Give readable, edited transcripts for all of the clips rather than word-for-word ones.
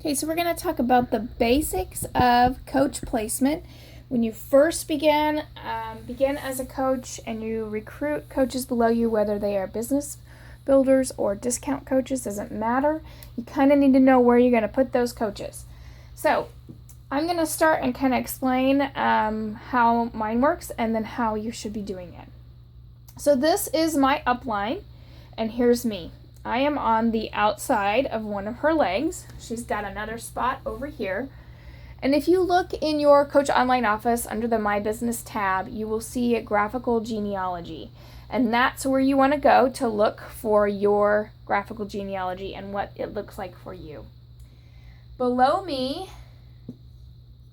Okay, so we're going to talk about the basics of coach placement. When you first begin as a coach and you recruit coaches below you, whether they are business builders or discount coaches, doesn't matter. You kind of need to know where you're going to put those coaches. So I'm going to start and kind of explain how mine works and then how you should be doing it. So this is my upline, and here's me. I am on the outside of one of her legs. She's got another spot over here. And if you look in your Coach Online office under the My Business tab, you will see graphical genealogy. And that's where you want to go to look for your graphical genealogy and what it looks like for you. Below me,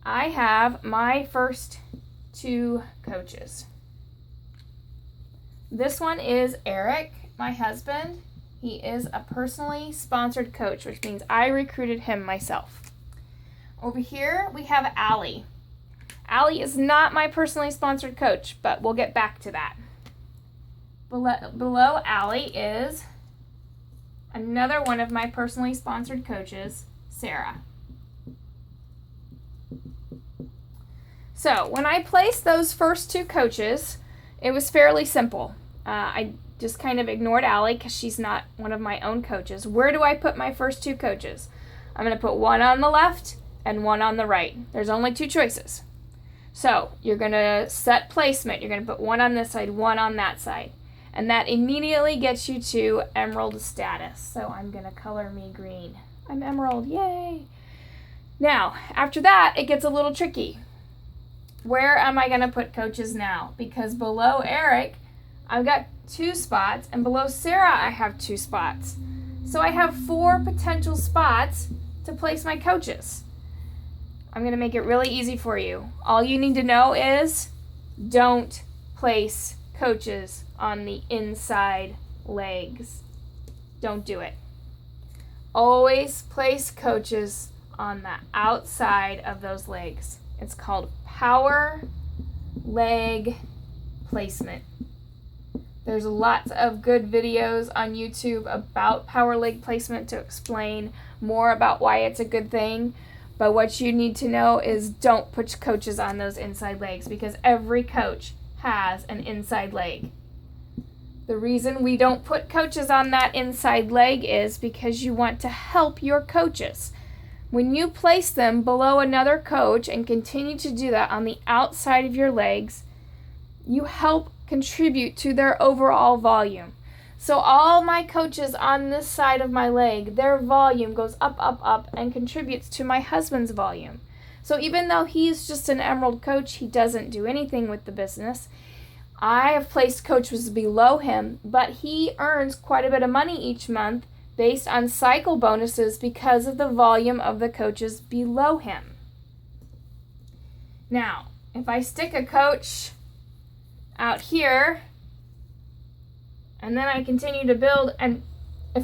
I have my first two coaches. This one is Eric, my husband. He is a personally sponsored coach, which means I recruited him myself. Over here, we have Allie. Allie is not my personally sponsored coach, but we'll get back to that. Below Allie is another one of my personally sponsored coaches, Sarah. So when I placed those first two coaches, it was fairly simple. I just kind of ignored Allie because she's not one of my own coaches. Where do I put my first two coaches? I'm going to put one on the left and one on the right. There's only two choices. So you're going to set placement. You're going to put one on this side, one on that side. And that immediately gets you to emerald status. So I'm going to color me green. I'm emerald, yay! Now, after that, it gets a little tricky. Where am I going to put coaches now? Because below Eric, I've got two spots, and below Sarah, I have two spots. So I have four potential spots to place my coaches. I'm going to make it really easy for you. All you need to know is don't place coaches on the inside legs. Don't do it. Always place coaches on the outside of those legs. It's called power leg placement. There's lots of good videos on YouTube about power leg placement to explain more about why it's a good thing. But what you need to know is don't put coaches on those inside legs because every coach has an inside leg. The reason we don't put coaches on that inside leg is because you want to help your coaches. When you place them below another coach and continue to do that on the outside of your legs, you help contribute to their overall volume. So all my coaches on this side of my leg, their volume goes up, up, up and contributes to my husband's volume. So even though he's just an emerald coach, he doesn't do anything with the business. I have placed coaches below him, but he earns quite a bit of money each month based on cycle bonuses because of the volume of the coaches below him. Now, if I stick a coach out here, and then I continue to build, and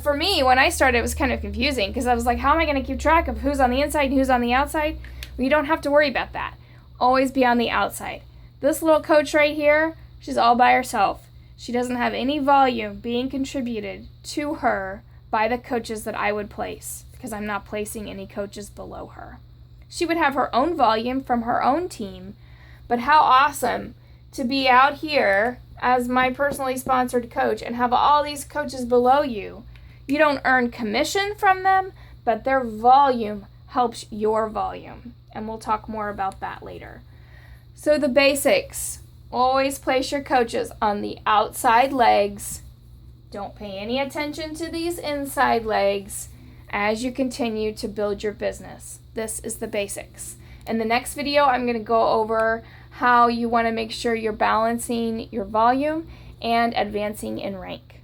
for me, when I started, it was kind of confusing because I was like, how am I going to keep track of who's on the inside and who's on the outside? Well, you don't have to worry about that. Always be on the outside. This little coach right here, she's all by herself. She doesn't have any volume being contributed to her by the coaches that I would place because I'm not placing any coaches below her. She would have her own volume from her own team, but how awesome to be out here as my personally sponsored coach and have all these coaches below you. You don't earn commission from them, but their volume helps your volume. And we'll talk more about that later. So the basics. Always place your coaches on the outside legs. Don't pay any attention to these inside legs as you continue to build your business. This is the basics. In the next video, I'm going to go over how you want to make sure you're balancing your volume and advancing in rank.